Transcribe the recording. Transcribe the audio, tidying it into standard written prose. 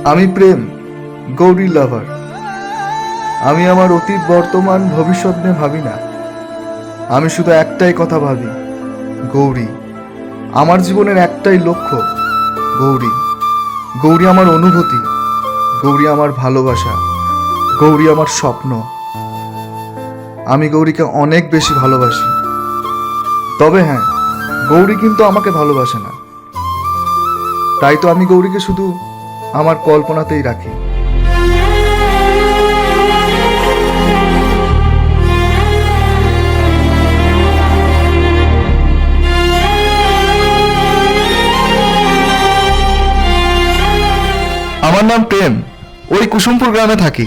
আমি প্রেম, গৌরী লাভার। আমি আমার অতীত, বর্তমান, ভবিষ্যৎ নিয়ে ভাবি না। আমি শুধু একটাই কথা ভাবি, গৌরী। আমার জীবনের একটাই লক্ষ্য, গৌরী। গৌরী আমার অনুভূতি, গৌরী আমার ভালোবাসা, গৌরী আমার স্বপ্ন। আমি গৌরীকে অনেক বেশি ভালোবাসি। তবে হ্যাঁ, গৌরী কিন্তু আমাকে ভালোবাসে না। তাই তো আমি গৌরীকে শুধু আমার কল্পনাতেই রাখি। আমার নাম প্রেম, ওই কুসুমপুর গ্রামে থাকি।